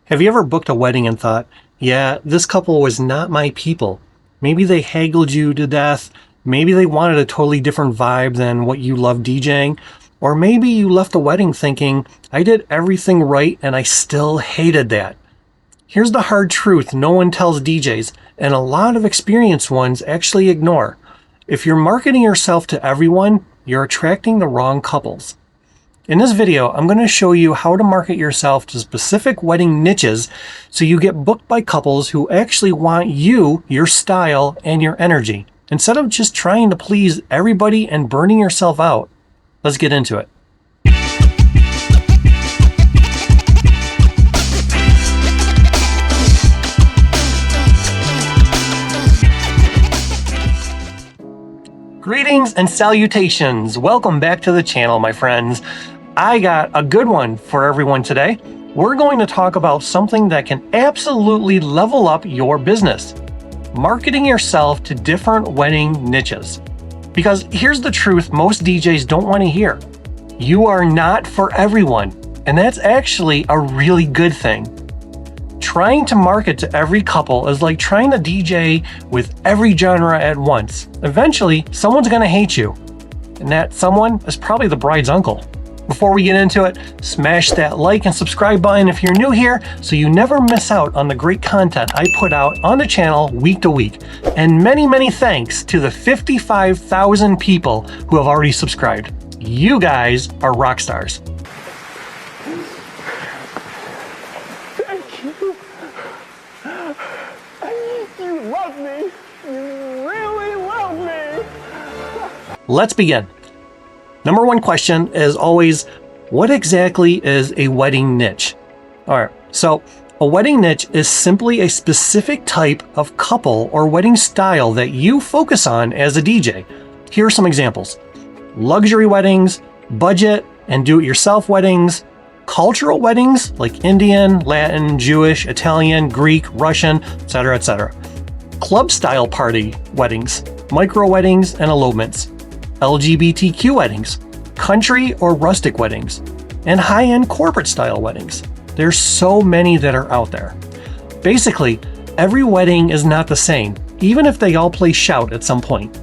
Have you ever booked a wedding and thought, yeah, this couple was not my people? Maybe they haggled you to death. Maybe they wanted a totally different vibe than what you love DJing. Or maybe you left the wedding thinking, I did everything right and I still hated that. Here's the hard truth no one tells DJs, and a lot of experienced ones actually ignore. If you're marketing yourself to everyone, you're attracting the wrong couples. In this video, I'm going to show you how to market yourself to specific wedding niches so you get booked by couples who actually want you, your style, and your energy, instead of just trying to please everybody and burning yourself out. Let's get into it. Greetings and salutations. Welcome back to the channel, my friends. I got a good one for everyone today. We're going to talk about something that can absolutely level up your business. Marketing yourself to different wedding niches. Because here's the truth most DJs don't want to hear. You are not for everyone, and that's actually a really good thing. Trying to market to every couple is like trying to DJ with every genre at once. Eventually, someone's going to hate you, and that someone is probably the bride's uncle. Before we get into it, smash that like and subscribe button if you're new here so you never miss out on the great content I put out on the channel week to week. And many thanks to the 55,000 people who have already subscribed. You guys are rock stars. Thank you. You love me. You really love me. Let's begin. Number one question is always, what exactly is a wedding niche? All right, so a wedding niche is simply a specific type of couple or wedding style that you focus on as a DJ. Here are some examples. Luxury weddings, budget and do-it-yourself weddings, cultural weddings like Indian, Latin, Jewish, Italian, Greek, Russian, etc., etc. Club style party weddings, micro weddings and elopements, LGBTQ weddings, country or rustic weddings, and high-end corporate style weddings. There's so many that are out there. Basically, every wedding is not the same, even if they all play shout at some point.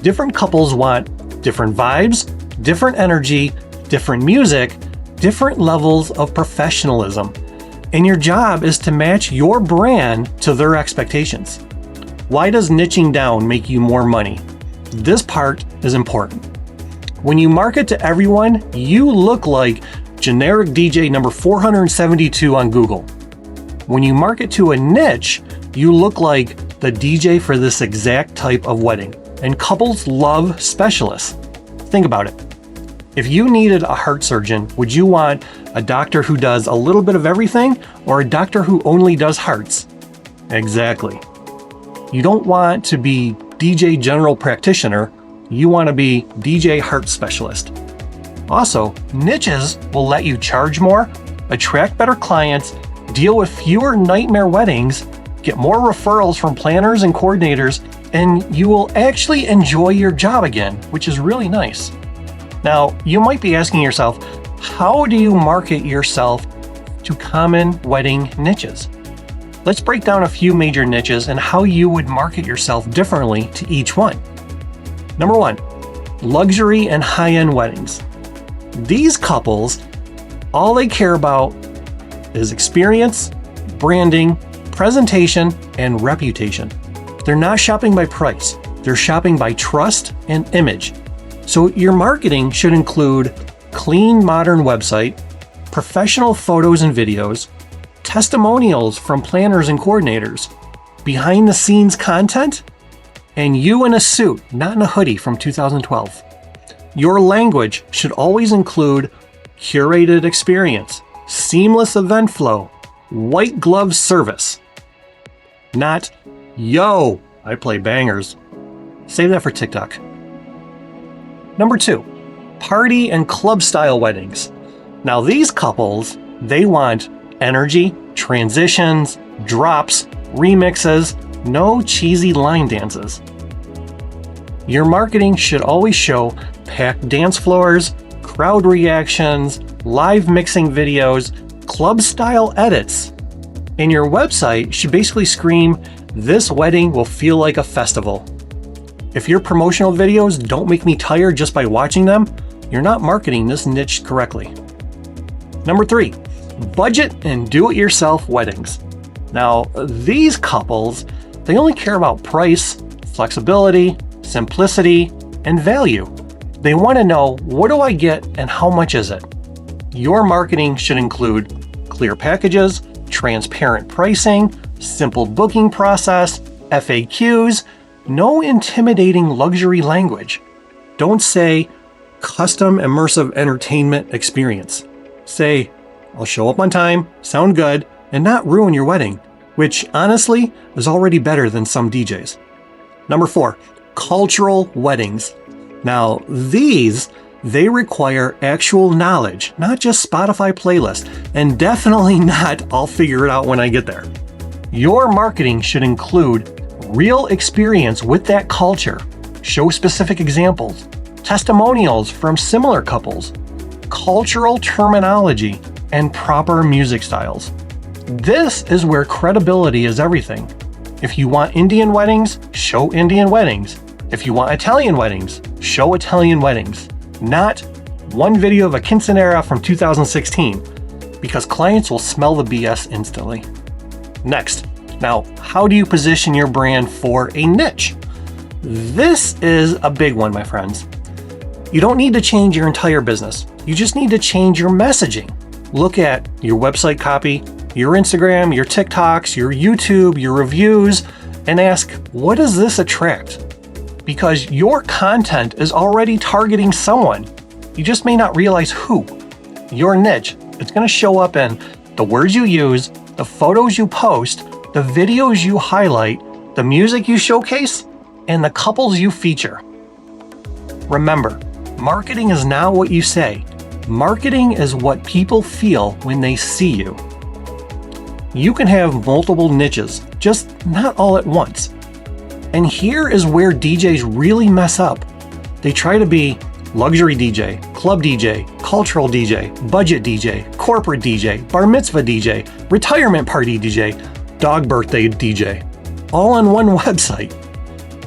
Different couples want different vibes, different energy, different music, different levels of professionalism. And your job is to match your brand to their expectations. Why does niching down make you more money? This part is important. When you market to everyone, you look like generic DJ number 472 on Google. When you market to a niche, you look like the DJ for this exact type of wedding. And couples love specialists. Think about it. If you needed a heart surgeon, would you want a doctor who does a little bit of everything or a doctor who only does hearts? Exactly. You don't want to be DJ general practitioner, you want to be DJ heart specialist. Also, niches will let you charge more, attract better clients, deal with fewer nightmare weddings, get more referrals from planners and coordinators, and you will actually enjoy your job again, which is really nice. Now, you might be asking yourself, how do you market yourself to common wedding niches? Let's break down a few major niches and how you would market yourself differently to each one. Number one, luxury and high-end weddings. These couples, all they care about is experience, branding, presentation, and reputation. They're not shopping by price. They're shopping by trust and image. So your marketing should include clean, modern website, professional photos and videos, testimonials from planners and coordinators, behind-the-scenes content, and you in a suit, not in a hoodie from 2012. Your language should always include curated experience, seamless event flow, white glove service. Not, yo, I play bangers. Save that for TikTok. Number two, party and club style weddings. Now these couples, they want energy, transitions, drops, remixes, no cheesy line dances. Your marketing should always show packed dance floors, crowd reactions, live mixing videos, club style edits, And your website should basically scream, "This wedding will feel like a festival." If your promotional videos don't make me tired just by watching them, you're not marketing this niche correctly. Number 3, budget and do-it-yourself weddings. Now, these couples, they only care about price, flexibility, simplicity, and value. They want to know, what do I get and how much is it? Your marketing should include clear packages, transparent pricing, simple booking process, FAQs, no intimidating luxury language. Don't say custom immersive entertainment experience. Say, I'll show up on time, sound good, and not ruin your wedding, which honestly is already better than some DJs. Number 4, cultural weddings. Now, they require actual knowledge, not just Spotify playlists, and definitely not I'll figure it out when I get there. Your marketing should include real experience with that culture, show specific examples, testimonials from similar couples, cultural terminology, and proper music styles. This is where credibility is everything. If you want Indian weddings, show Indian weddings. If you want Italian weddings, show Italian weddings. Not one video of a quinceanera from 2016, because clients will smell the BS instantly. Next, now, how do you position your brand for a niche? This is a big one, my friends. You don't need to change your entire business. You just need to change your messaging. Look at your website copy, your Instagram, your TikToks, your YouTube, your reviews, and ask, what does this attract? Because your content is already targeting someone. You just may not realize who. Your niche, it's going to show up in the words you use, the photos you post, the videos you highlight, the music you showcase, and the couples you feature. Remember, marketing is not what you say. Marketing is what people feel when they see you. You can have multiple niches, just not all at once. And here is where DJs really mess up. They try to be luxury DJ, club DJ, cultural DJ, budget DJ, corporate DJ, bar mitzvah DJ, retirement party DJ, dog birthday DJ, all on one website.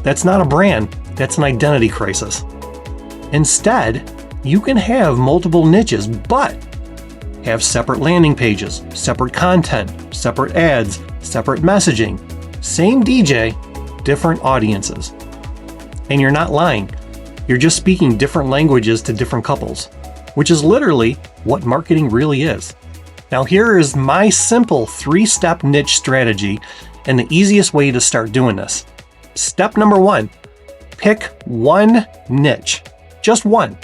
That's not a brand, that's an identity crisis. Instead, you can have multiple niches, but have separate landing pages, separate content, separate ads, separate messaging. Same DJ, different audiences. And you're not lying. You're just speaking different languages to different couples, which is literally what marketing really is. Now, here is my simple 3-step niche strategy and the easiest way to start doing this. Step number 1, pick one niche, just one.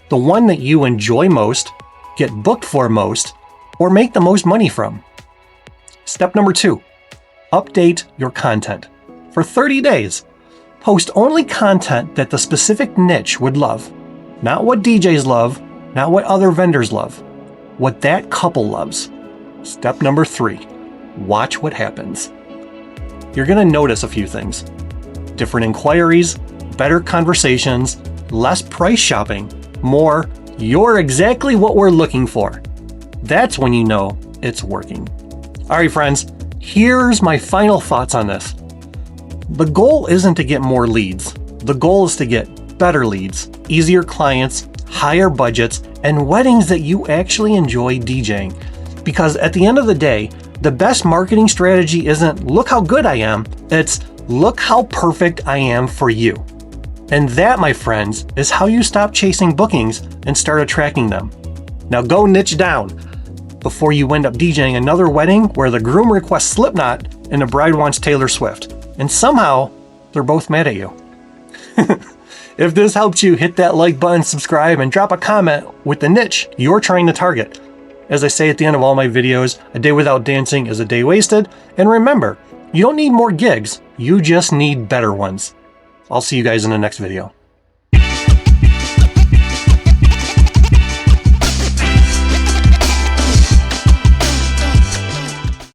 The one that you enjoy most, get booked for most, or make the most money from. Step number 2, update your content. For 30 days, post only content that the specific niche would love. Not what DJs love, not what other vendors love, what that couple loves. Step number 3, watch what happens. You're going to notice a few things. Different inquiries, better conversations, less price shopping, more, "You're exactly what we're looking for." That's when you know it's working. All right, friends, here's my final thoughts on this. The goal isn't to get more leads. The goal is to get better leads, easier clients, higher budgets, and weddings that you actually enjoy DJing. Because at the end of the day, the best marketing strategy isn't "look how good I am," it's "look how perfect I am for you." And that, my friends, is how you stop chasing bookings and start attracting them. Now go niche down before you end up DJing another wedding where the groom requests Slipknot and the bride wants Taylor Swift. And somehow, they're both mad at you. If this helped you, hit that like button, subscribe, and drop a comment with the niche you're trying to target. As I say at the end of all my videos, a day without dancing is a day wasted. And remember, you don't need more gigs, you just need better ones. I'll see you guys in the next video.